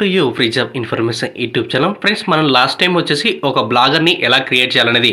To you free job information YouTube channel. Friends, మనం last time వచ్చేసి ఒక బ్లాగర్ని ఎలా క్రియేట్ చేయాలనేది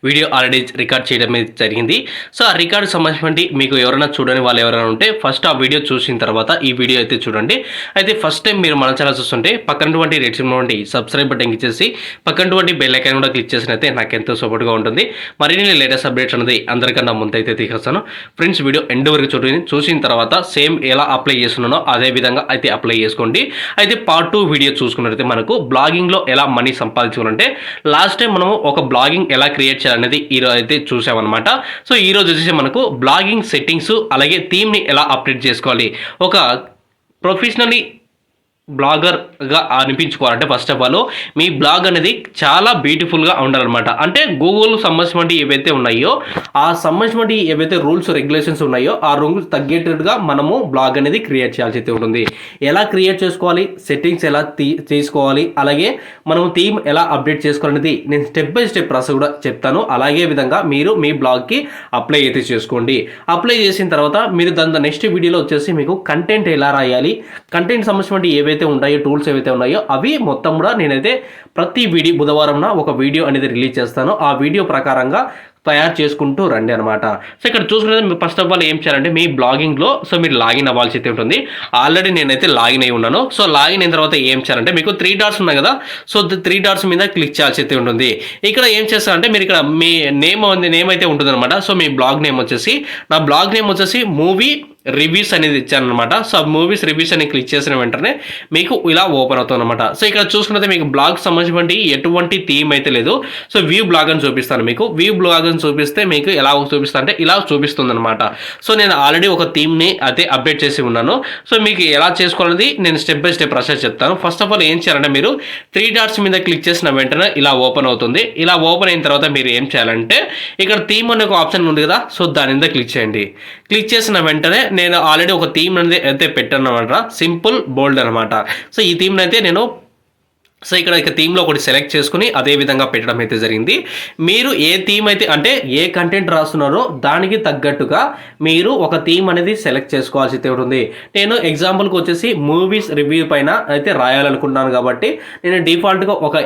వీడియో ఆల్రెడీ రికార్డ్ చేయడం అనేది జరిగింది. సో ఆ రికార్డు సంబంధించి మీకు ఎవరైనా చూడని వాళ్ళు ఎవరైనా ఉంటే ఫస్ట్ ఆ వీడియో చూసిన తర్వాత ఈ వీడియో అయితే చూడండి. అయితే ఫస్ట్ టైం మీరు మన ఛానల్ చూస్తుంటే పక్కనటువంటి రెడ్ సింబల్ నుండి సబ్స్క్రైబ్ బటన్ ఇచ్చేసి పక్కనటువంటి బెల్ ఐకాన్ కూడా క్లిక్ చేసినైతే నాకు ఎంతో సపోర్ట్గా ఉంటుంది. మరిన్ని లేటెస్ట్ అప్డేట్స్ అనేది అందరికన్నా ముందు అయితే తీసేస్తాను. ఫ్రెండ్స్, వీడియో ఎండ్ వరకు చూసిన తర్వాత సేమ్ ఎలా అప్లై చేస్తున్నానో అదే విధంగా అయితే అప్లై చేసుకోండి. అయితే పార్ట్ 2 వీడియో చూసుకున్నట్లయితే మనకు బ్లాగింగ్లో ఎలా మనీ సంపాదించుకోవాలంటే లాస్ట్ టైం మనము ఒక బ్లాగింగ్ ఎలా క్రియేట్ చేయాలనేది ఈరోజు అయితే చూసామన్నమాట. సో ఈరోజు వచ్చేసి మనకు బ్లాగింగ్ సెట్టింగ్స్ అలాగే థీమ్ని ఎలా అప్డేట్ చేసుకోవాలి, ఒక ప్రొఫెషనలీ బ్లాగర్గా అనిపించుకోవాలంటే ఫస్ట్ ఆఫ్ ఆల్ మీ బ్లాగ్ అనేది చాలా బ్యూటిఫుల్గా ఉండాలన్నమాట. అంటే గూగుల్ సంబంధించినటువంటి ఏవైతే ఉన్నాయో ఆ సంబంధించినటువంటి ఏవైతే రూల్స్ రెగ్యులేషన్స్ ఉన్నాయో ఆ రూల్స్ తగ్గేటట్టుగా మనము బ్లాగ్ అనేది క్రియేట్ చేయాల్సి అయితే ఉంటుంది. ఎలా క్రియేట్ చేసుకోవాలి, సెట్టింగ్స్ ఎలా తీసుకోవాలి, అలాగే మనము థీమ్ ఎలా అప్డేట్ చేసుకోవాలనేది నేను స్టెప్ బై స్టెప్ ప్రాసెస్ కూడా చెప్తాను. అలాగే విధంగా మీరు మీ బ్లాగ్కి అప్లై అయితే చేసుకోండి. అప్లై చేసిన తర్వాత మీరు దాని నెక్స్ట్ వీడియోలో వచ్చేసి మీకు కంటెంట్ ఎలా రాయాలి, కంటెంట్ సంబంధించినటువంటి ఏవైతే ఉంటాయో టూల్స్ ఏవైతే ఉన్నాయో అవి మొత్తం కూడా నేనైతే ప్రతి బుధవారంన ఒక వీడియో అనేది రిలీజ్ చేస్తాను. ఆ వీడియో ప్రకారంగా తయారు చేసుకుంటూ రండి అనమాట. సో ఇక్కడ చూసుకుంటే మీరు ఫస్ట్ ఆఫ్ ఆల్ ఏం చేయాలంటే మీ బ్లాగింగ్లో సో మీరు లాగిన్ అవ్వాల్సి అయితే ఉంటుంది. ఆల్రెడీ నేనైతే లాగిన్ అయి ఉన్నాను. సో లాగిన్ అయిన తర్వాత ఏం చేయాలంటే మీకు 3 డాట్స్ ఉన్నాయి కదా, సో 3 డాట్స్ మీద క్లిక్ చేయాల్సి అయితే ఉంటుంది. ఇక్కడ ఏం చేస్తారంటే మీరు ఇక్కడ మీ నేమ్ అయితే ఉంటుంది అనమాట. సో మీ బ్లాగ్ నేమ్ వచ్చేసి, నా బ్లాగ్ నేమ్ వచ్చేసి మూవీ రివ్యూస్ అనేది ఇచ్చాను అనమాట. సో మూవీస్ రివ్యూస్ అని క్లిక్ చేసిన వెంటనే మీకు ఇలా ఓపెన్ అవుతుంది అనమాట. సో ఇక్కడ చూసుకుంటే మీకు బ్లాగ్ సంబంధించి ఎటువంటి థీమ్ అయితే లేదు. సో వ్యూ బ్లాగ్ అని చూపిస్తాను. మీకు వ్యూ బ్లాగ్ అని చూపిస్తే మీకు ఎలా చూపిస్తా అంటే ఇలా చూపిస్తుంది అనమాట. సో నేను ఆల్రెడీ ఒక థీమ్ని అయితే అప్డేట్ చేసి ఉన్నాను. సో మీకు ఎలా చేసుకోవాలనేది నేను స్టెప్ బై స్టెప్ ప్రాసెస్ చెప్తాను. ఫస్ట్ ఆఫ్ ఆల్ ఏం చేయాలంటే మీరు 3 డాట్స్ మీద క్లిక్ చేసిన వెంటనే ఇలా ఓపెన్ అవుతుంది. ఇలా ఓపెన్ అయిన తర్వాత మీరు ఏం చేయాలంటే ఇక్కడ థీమ్ అనే ఒక ఆప్షన్ ఉంది కదా, సో దాని మీద క్లిక్ చేయండి. క్లిక్ చేసిన వెంటనే నేను ఆల్రెడీ ఒక థీమ్ అనేది అయితే పెట్టాను అనమాట, సింపుల్ బోల్డ్ అనమాట. సో ఈ థీమ్ని అయితే నేను సో ఇక్కడ థీమ్లో ఒకటి సెలెక్ట్ చేసుకుని అదే విధంగా పెట్టడం అయితే జరిగింది. మీరు ఏ థీమ్ అయితే అంటే ఏ కంటెంట్ రాస్తున్నారో దానికి తగ్గట్టుగా మీరు ఒక థీమ్ అనేది సెలెక్ట్ చేసుకోవాల్సి అయితే ఉంటుంది. నేను ఎగ్జాంపుల్కి వచ్చేసి మూవీస్ రివ్యూ పైన అయితే రాయాలనుకుంటున్నాను కాబట్టి నేను డిఫాల్ట్గా ఒక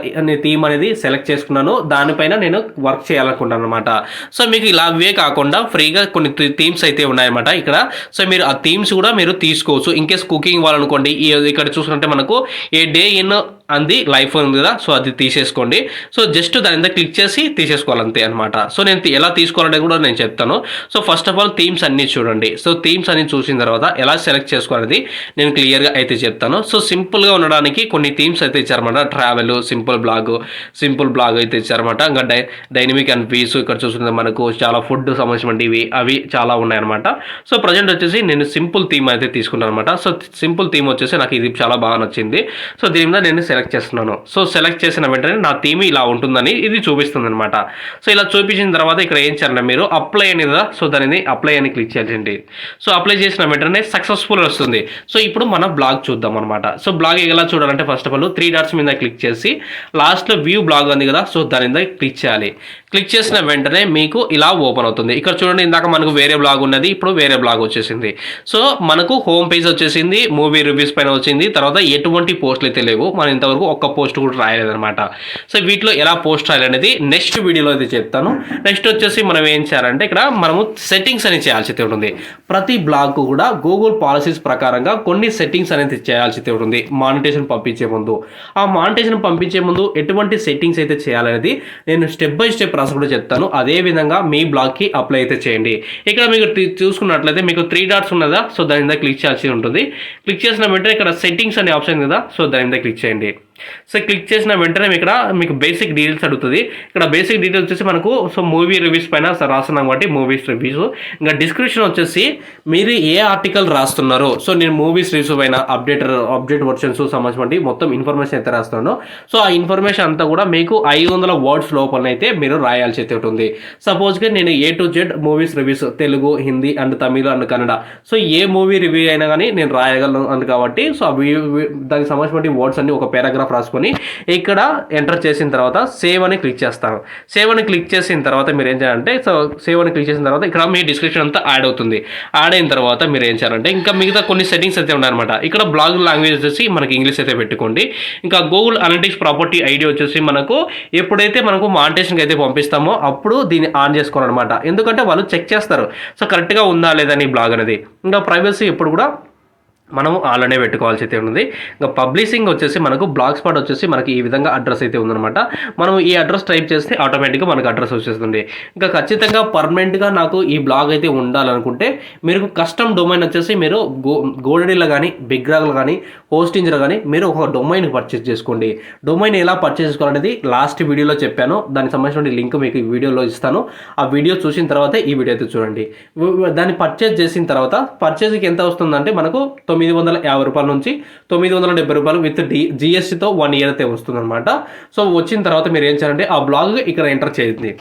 థీమ్ అనేది సెలెక్ట్ చేసుకున్నాను. దానిపైన నేను వర్క్ చేయాలనుకుంటాను అనమాట. సో మీకు ఇలాగే కాకుండా ఫ్రీగా కొన్ని థీమ్స్ అయితే ఉన్నాయన్నమాట ఇక్కడ. సో మీరు ఆ థీమ్స్ కూడా మీరు తీసుకోవచ్చు. ఇన్కేస్ కుకింగ్ వాళ్ళనుకోండి, ఇక్కడ చూసుకుంటే మనకు ఏ డే ఇన్ అంది లైఫ్ ఉంది కదా, సో అది తీసేసుకోండి. సో జస్ట్ దాని మీద క్లిక్ చేసి తీసేసుకోవాలి అంతే అనమాట. సో నేను ఎలా తీసుకోవాలని కూడా నేను చెప్తాను. So first of all themes అన్ని చూడండి. సో థీమ్స్ అన్ని చూసిన తర్వాత ఎలా సెలెక్ట్ చేసుకోవాలనేది నేను క్లియర్గా అయితే చెప్తాను. సో సింపుల్గా ఉండడానికి కొన్ని థీమ్స్ అయితే ఇచ్చారన్నమాట. ట్రావెల్, సింపుల్ బ్లాగ్ అయితే ఇచ్చారన్నమాట. ఇంకా డైనమిక్ అండ్ పీస్ ఇక్కడ చూసుకుంటే మనకు చాలా ఫుడ్ సంబంధించినవి అవి చాలా ఉన్నాయన్నమాట. సో ప్రజెంట్ వచ్చేసి నేను సింపుల్ థీమ్ అయితే తీసుకున్నాను అనమాట. సో సింపుల్ థీమ్ వచ్చేసి నాకు ఇది చాలా బాగా నచ్చింది. సో దీని మీద నేను సెలెక్ట్ చేస్తున్నాను. సో సెలెక్ట్ చేసిన వెంటనే నా థీమ్ ఇలా ఉంటుందని ఇది చూపిస్తుంది అనమాట. సో ఇలా చూపించిన తర్వాత ఇక్కడ ఏం చేయాలంటే మీరు అప్లై అని కదా, సో దానిని అప్లై అని క్లిక్ చేయాల్సింది. సో అప్లై చేసిన వెంటనే సక్సెస్ఫుల్ వస్తుంది. సో ఇప్పుడు మన బ్లాగ్ చూద్దాం అనమాట. సో బ్లాగ్ ఎలా చూడాలంటే ఫస్ట్ ఆఫ్ ఆల్ 3 డాట్స్ మీద క్లిక్ చేసి లాస్ట్లో వ్యూ బ్లాగ్ ఉంది కదా, సో దాని మీద క్లిక్ చేయాలి. క్లిక్ చేసిన వెంటనే మీకు ఇలా ఓపెన్ అవుతుంది. ఇక్కడ చూడండి, ఇందాక మనకు వేరే బ్లాగ్ ఉన్నది, ఇప్పుడు వేరే బ్లాగ్ వచ్చేసింది. సో మనకు హోమ్ పేజ్ వచ్చేసింది, మూవీ రివ్యూస్ పైన వచ్చింది. తర్వాత ఎటువంటి పోస్టులు అయితే లేవు, మనం ఇంతవరకు ఒక్క పోస్ట్ కూడా రాయలేదన్నమాట. సో వీటిలో ఎలా పోస్ట్ రాయాలనేది నెక్స్ట్ వీడియోలో అయితే చెప్తాను. నెక్స్ట్ వచ్చేసి మనం ఏం చేయాలంటే ఇక్కడ మనము సెట్టింగ్స్ అని చేయాల్సి ఉంటుంది. ప్రతి బ్లాగ్ కూడా గూగుల్ పాలసీస్ ప్రకారంగా కొన్ని సెట్టింగ్స్ అనేది చేయాల్సి ఉంటుంది. మానిటైజేషన్ పంపించే ముందు, ఆ మానిటైజేషన్ పంపించే ముందు ఎటువంటి సెట్టింగ్స్ అయితే చేయాలనేది నేను స్టెప్ బై స్టెప్ ప్రాసెస్ కూడా చెప్తాను. అదే విధంగా మీ బ్లాగ్కి అప్లై అయితే చేయండి. ఇక్కడ మీకు చూసుకున్నట్లయితే మీకు 3 డాట్స్ ఉన్నదా, సో దాని మీద క్లిక్ చేయాల్సి ఉంటుంది. క్లిక్ చేసిన వెంటనే ఇక్కడ సెట్టింగ్స్ అనే ఆప్షన్ కదా, సో దాని మీద క్లిక్ చేయండి. సో క్లిక్ చేసిన వెంటనే ఇక్కడ మీకు బేసిక్ డీటెయిల్స్ అడుగుతుంది. ఇక్కడ బేసిక్ డీటెయిల్స్ వచ్చేసి మనకు సో మూవీ రివ్యూస్ పైన రాస్తున్నాం కాబట్టి మూవీస్ రివ్యూస్. ఇంకా డిస్క్రిప్షన్ వచ్చేసి మీరు ఏ ఆర్టికల్ రాస్తున్నారో, సో నేను మూవీస్ రివ్యూస్ పైన అప్డేట్ వర్షన్స్ సంబంధించి మొత్తం ఇన్ఫర్మేషన్ అయితే రాస్తున్నాను. సో ఆ ఇన్ఫర్మేషన్ అంతా కూడా మీకు 500 వర్డ్స్ లోపల అయితే మీరు రాయాల్సి అయితే ఉంటుంది. సపోజ్గా నేను A to Z movies reviews Telugu, Hindi and Tamil and Kannada, so A movie review అయినా కానీ నేను రాయగలను కాబట్టి సో దానికి సంబంధించిన వర్డ్స్ అన్ని ఒక పారాగ్రాఫ్ పారాగ్రాఫ్ రాసుకొని ఇక్కడ ఎంటర్ చేసిన తర్వాత సేవ్ అని క్లిక్ చేస్తాను. సేవ్ అని క్లిక్ చేసిన తర్వాత మీరు ఏం చేయాలంటే సో సేవ్ అని క్లిక్ చేసిన తర్వాత ఇక్కడ మీ డిస్క్రిప్షన్ అంతా యాడ్ అవుతుంది. యాడ్ అయిన తర్వాత మీరు ఏం చేయాలంటే ఇంకా మిగతా కొన్ని సెట్టింగ్స్ అయితే ఉన్నాయన్నమాట. ఇక్కడ బ్లాగ్ లాంగ్వేజ్ వచ్చేసి మనకి ఇంగ్లీష్ అయితే పెట్టుకోండి. ఇంకా గూగుల్ అనలిటిక్స్ ప్రాపర్టీ ఐడి వచ్చేసి మనకు ఎప్పుడైతే మనకు మానిటైజేషన్కి అయితే పంపిస్తామో అప్పుడు దీన్ని ఆన్ చేసుకోవాలన్నమాట. ఎందుకంటే వాళ్ళు చెక్ చేస్తారు సో కరెక్ట్గా ఉందా లేదా నీ బ్లాగ్ అనేది. ఇంకా ప్రైవసీ ఎప్పుడు కూడా మనం ఆన్లోనే పెట్టుకోవాల్సి అయితే ఉంది. ఇంకా పబ్లిషింగ్ వచ్చేసి మనకు బ్లాగ్ స్పాట్ వచ్చేసి మనకి ఈ విధంగా అడ్రస్ అయితే ఉందన్నమాట. మనం ఈ అడ్రస్ టైప్ చేస్తే ఆటోమేటిక్గా మనకు అడ్రస్ వచ్చేస్తుంది. ఇంకా ఖచ్చితంగా పర్మనెంట్గా నాకు ఈ బ్లాగ్ అయితే ఉండాలనుకుంటే మీరు కస్టమ్ డొమైన్ వచ్చేసి మీరు గోడడీలో కానీ బిగ్రాగ్లో కానీ హోస్టింగ్లో కానీ మీరు ఒక డొమైన్ పర్చేస్ చేసుకోండి. డొమైన్ ఎలా పర్చేస్ చేసుకోవాలనేది లాస్ట్ వీడియోలో చెప్పాను. దానికి సంబంధించిన లింక్ మీకు ఈ వీడియోలో ఇస్తాను. ఆ వీడియో చూసిన తర్వాత ఈ వీడియో అయితే చూడండి. దాన్ని పర్చేస్ చేసిన తర్వాత పర్చేస్కి ఎంత వస్తుందంటే మనకు 950 రూపాయల నుంచి 970 రూపాయలు విత్ జిఎస్టీతో 1 ఇయర్ అయితే వస్తుందన్నమాట. సో వచ్చిన తర్వాత మీరు ఏం చేయాలంటే ఆ బ్లాగ్ ఇక్కడ ఎంటర్ చేయండి.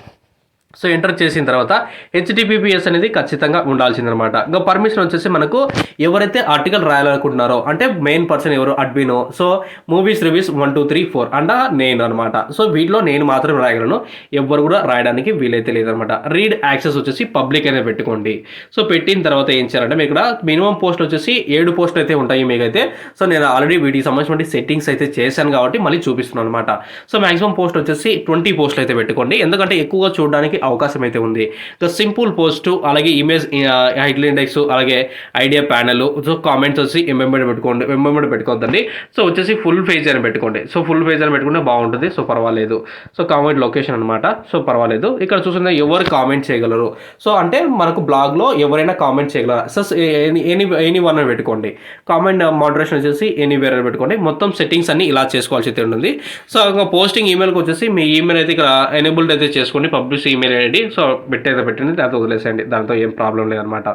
సో ఎంటర్ చేసిన తర్వాత హెచ్టిటిపిఎస్ అనేది ఖచ్చితంగా ఉండాల్సిందనమాట. ఇంకా పర్మిషన్ వచ్చేసి మనకు ఎవరైతే ఆర్టికల్ రాయాలనుకుంటున్నారో అంటే మెయిన్ పర్సన్ ఎవరు అడ్మినో సో మూవీస్ రివ్యూస్ 1 2 3 4 అంట నేను అనమాట. సో వీటిలో నేను మాత్రమే రాయగలను, ఎవ్వరు కూడా రాయడానికి వీలైతే లేదనమాట. రీడ్ యాక్సెస్ వచ్చేసి పబ్లిక్ అనేది పెట్టుకోండి. సో పెట్టిన తర్వాత ఏం చేయాలంటే మీకు ఇక్కడ మినిమం పోస్ట్ వచ్చేసి 7 పోస్టులు అయితే ఉంటాయి మీకైతే. సో నేను ఆల్రెడీ వీటికి సంబంధించిన సెట్టింగ్స్ అయితే చేశాను కాబట్టి మళ్ళీ చూపిస్తున్నాను అనమాట. సో మాక్సిమం పోస్ట్ వచ్చేసి 20 పోస్టులు అయితే పెట్టుకోండి, ఎందుకంటే ఎక్కువగా చూడడానికి అవకాశం అయితే ఉంది. సో సింపుల్ పోస్ట్, అలాగే ఇమేజ్ హైట్ ఇండెక్స్, అలాగే ఐడియా ప్యానల్, సో కామెంట్స్ వచ్చి ఎంబెడ్ పెట్టుకోండి, ఎంబెడ్ పెట్టుకోవద్దండి. సో వచ్చేసి ఫుల్ పేజ్ అని పెట్టుకోండి. సో ఫుల్ పేజ్ అని పెట్టుకుంటే బాగుంటుంది. సో పర్వాలేదు. సో కామెంట్ లొకేషన్ అనమాట. సో పర్వాలేదు. ఇక్కడ చూస్తుంటే ఎవరు కామెంట్ చేయగలరు, సో అంటే మనకు బ్లాగ్లో ఎవరైనా కామెంట్ చేయగలరు. సో ఎనీ వన్ అని పెట్టుకోండి. కామెంట్ మోడరేషన్ వచ్చేసి ఎనీవేర్ అని పెట్టుకోండి. మొత్తం సెట్టింగ్స్ అన్ని ఇలా చేసుకోవాల్సి అయితే ఉంటుంది. సో ఇంకా పోస్టింగ్ ఈమెయిల్కి వచ్చేసి మీ ఈమెయిల్ అయితే ఇక్కడ ఎనేబుల్డ్ అయితే చేసుకోండి. పబ్లిష్ ఈమెయిల్ ఐడి సో పెట్టేది పెట్టండి, దాంతో వదిలేసేయండి, దాంతో ఏం ప్రాబ్లం లేదనమాట.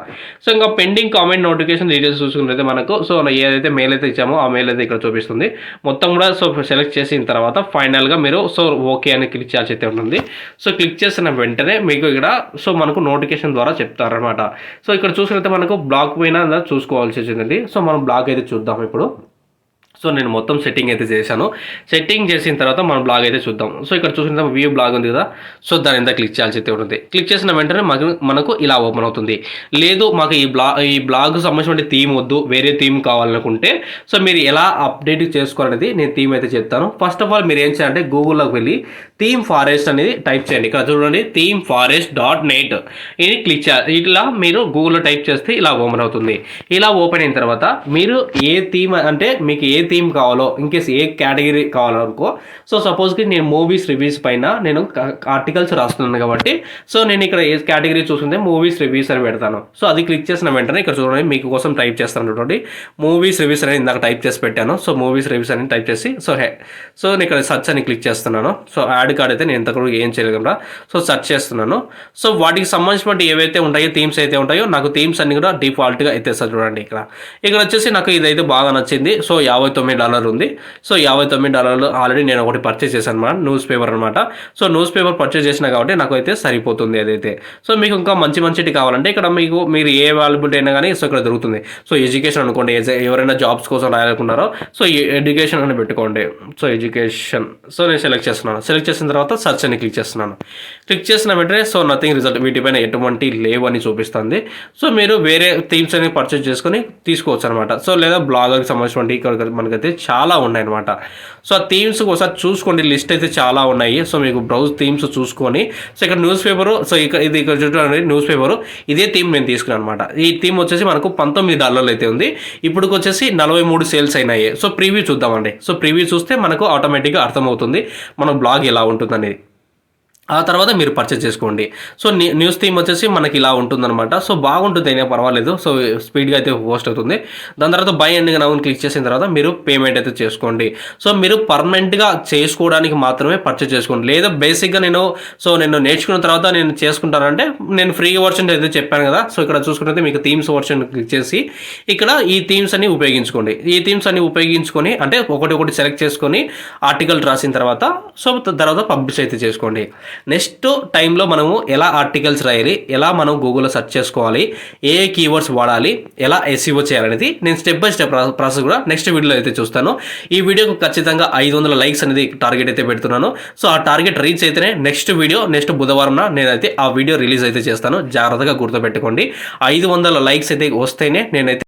సో ఇంకా పెండింగ్ కామెంట్ నోటిఫికేషన్ డీటెయిల్స్ చూసుకున్నట్లయితే మనకు సో ఏదైతే మెయిల్ అయితే ఇచ్చామో ఆ మెయిల్ అయితే ఇక్కడ చూపిస్తుంది మొత్తం కూడా. సో సెలెక్ట్ చేసిన తర్వాత ఫైనల్గా మీరు సో ఓకే అని క్లిక్ చేయాల్సి అయితే ఉంటుంది. సో క్లిక్ చేసిన వెంటనే మీకు ఇక్కడ సో మనకు నోటిఫికేషన్ ద్వారా చెప్తారనమాట. సో ఇక్కడ చూసినట్లయితే మనకు బ్లాక్ పైన చూసుకోవాల్సి వచ్చిందండి. సో మనం బ్లాక్ అయితే చూద్దాం ఇప్పుడు. సో నేను మొత్తం సెట్టింగ్ అయితే చేశాను. సెట్టింగ్ చేసిన తర్వాత మనం బ్లాగ్ అయితే చూద్దాం. సో ఇక్కడ చూసిన వ్యూ బ్లాగ్ ఉంది కదా, సో దాని ఎంత క్లిక్ చేయాల్సి అయితే ఉంటుంది. క్లిక్ చేసిన వెంటనే మనకు ఇలా ఓపెన్ అవుతుంది. లేదు మాకు ఈ బ్లాగ్ సంబంధించిన థీమ్ వద్దు, వేరే థీమ్ కావాలనుకుంటే సో మీరు ఎలా అప్డేట్ చేసుకోవాలనేది నేను థీమ్ అయితే చెప్తాను. ఫస్ట్ ఆఫ్ ఆల్ మీరు ఏం చేయాలంటే గూగుల్లోకి వెళ్ళి థీమ్ ఫారెస్ట్ అనేది టైప్ చేయండి. ఇక్కడ చూడండి theme-forest.net ఇది క్లిక్ చేయాలి. ఇట్లా మీరు గూగుల్లో టైప్ చేస్తే ఇలా ఓపెన్ అవుతుంది. ఇలా ఓపెన్ అయిన తర్వాత మీరు ఏ థీమ్ అంటే మీకు ఏ థీమ్ కావాలో, ఇన్కేస్ ఏ కేటగిరీ కావాలనుకో, సో సపోజ్కి నేను మూవీస్ రివ్యూస్ పైన నేను ఆర్టికల్స్ రాస్తున్నాను కాబట్టి సో నేను ఇక్కడ ఏ కేటగిరీ చూసుకుంటే మూవీస్ రివ్యూస్ అని పెడతాను. సో అది క్లిక్ చేసిన వెంటనే ఇక్కడ చూడండి మీకు కోసం టైప్ చేస్తాను చూడండి, మూవీస్ రివ్యూస్ అనేది ఇందాక టైప్ చేసి పెట్టాను. సో మూవీస్ రివ్యూస్ అని టైప్ చేసి సో నేను ఇక్కడ సర్చ్ అని క్లిక్ చేస్తున్నాను. సో యాడ్ కార్డ్ అయితే నేను ఇంతకు ఏం చేయగలరా, సో సర్చ్ చేస్తున్నాను. సో వాటికి సంబంధించిన ఏవైతే ఉంటాయో థీమ్స్ అయితే ఉంటాయో నాకు థీమ్స్ అన్ని కూడా డిఫాల్ట్గా అయితే సార్ చూడండి. ఇక్కడ వచ్చేసి నాకు ఇదైతే బాగా నచ్చింది. సో $59 ఉంది. సో $59 ఆల్రెడీ నేను ఒకటి పర్చేస్ చేశాను అనమాట, న్యూస్ పేపర్ అనమాట. సో న్యూస్ పేపర్ పర్చేస్ చేసిన కాబట్టి నాకు అయితే సరిపోతుంది అదైతే. సో మీకు ఇంకా మంచిటి కావాలంటే ఇక్కడ మీరు ఏ అవైలబిలిటీ అయినా కానీ సో ఇక్కడ దొరుకుతుంది. సో ఎడ్యుకేషన్ అనుకోండి, ఎవరైనా జాబ్స్ కోసం రాయాలనుకున్నారో సో ఎడ్యుకేషన్ అని పెట్టుకోండి. సో ఎడ్యుకేషన్ సో నేను సెలెక్ట్ చేస్తున్నాను. సెలెక్ట్ చేసిన తర్వాత సర్చ్ అని క్లిక్ చేస్తున్నాను. క్లిక్ చేసిన వెంటనే సో నథింగ్ రిజల్ట్, వీటిపైన ఎటువంటి లేవు అని చూపిస్తుంది. సో మీరు వేరే థీమ్స్ అని పర్చేస్ చేసుకొని తీసుకోవచ్చు అనమాట. సో లేదా బ్లాగర్కి సంబంధించిన ఇక్కడ మనకైతే చాలా ఉన్నాయి అనమాట. సో ఆ థీమ్స్ ఒకసారి చూసుకోండి, లిస్ట్ అయితే చాలా ఉన్నాయి. సో మీకు బ్రౌజ్ థీమ్స్ చూసుకొని సో ఇక్కడ న్యూస్ పేపరు, సో ఇక్కడ చూడండి న్యూస్ పేపరు, ఇదే థీమ్ నేను తీసుకున్నాను అనమాట. ఈ థీమ్ వచ్చేసి మనకు $19 అయితే ఉంది. ఇప్పుడు వచ్చేసి 43 సేల్స్ అయినాయి. సో ప్రివ్యూ చూద్దామండి. సో ప్రివ్యూ చూస్తే మనకు ఆటోమేటిక్గా అర్థమవుతుంది మన బ్లాగ్ ఎలా ఉంటుందనేది. ఆ తర్వాత మీరు పర్చేస్ చేసుకోండి. సో న్యూస్ థీమ్ వచ్చేసి మనకి ఇలా ఉంటుందన్నమాట. సో బాగుంటుంది, అయినా పర్వాలేదు. సో స్పీడ్గా అయితే పోస్ట్ అవుతుంది. దాని తర్వాత బై అండ్ నౌ క్లిక్ చేసిన తర్వాత మీరు పేమెంట్ అయితే చేసుకోండి. సో మీరు పర్మనెంట్గా చేసుకోవడానికి మాత్రమే పర్చేస్ చేసుకోండి. లేదా బేసిక్గా నేను నేర్చుకున్న తర్వాత నేను చేసుకుంటానంటే నేను ఫ్రీ వర్షన్ అయితే చెప్పాను కదా. సో ఇక్కడ చూసుకుంటే మీకు థీమ్స్ వర్షన్ క్లిక్ చేసి ఇక్కడ ఈ థీమ్స్ అన్ని ఉపయోగించుకోండి. ఈ థీమ్స్ అన్ని ఉపయోగించుకొని అంటే ఒకటి సెలెక్ట్ చేసుకొని ఆర్టికల్ రాసిన తర్వాత సో తర్వాత పబ్లిష్ అయితే చేసుకోండి. నెక్స్ట్ టైంలో మనము ఎలా ఆర్టికల్స్ రాయాలి, ఎలా మనం గూగుల్లో సెర్చ్ చేసుకోవాలి, ఏ కీవర్డ్స్ వాడాలి, ఎలా ఎస్ఈఓ చేయాలనేది నేను స్టెప్ బై స్టెప్ ప్రాసెస్ కూడా నెక్స్ట్ వీడియోలో అయితే చూస్తాను. ఈ వీడియోకు ఖచ్చితంగా 500 లైక్స్ అనేది టార్గెట్ అయితే పెడుతున్నాను. సో ఆ టార్గెట్ రీచ్ అయితేనే నెక్స్ట్ బుధవారం నేనైతే ఆ వీడియో రిలీజ్ అయితే చేస్తాను. జాగ్రత్తగా గుర్తుపెట్టుకోండి. 500 లైక్స్ అయితే వస్తేనే నేనైతే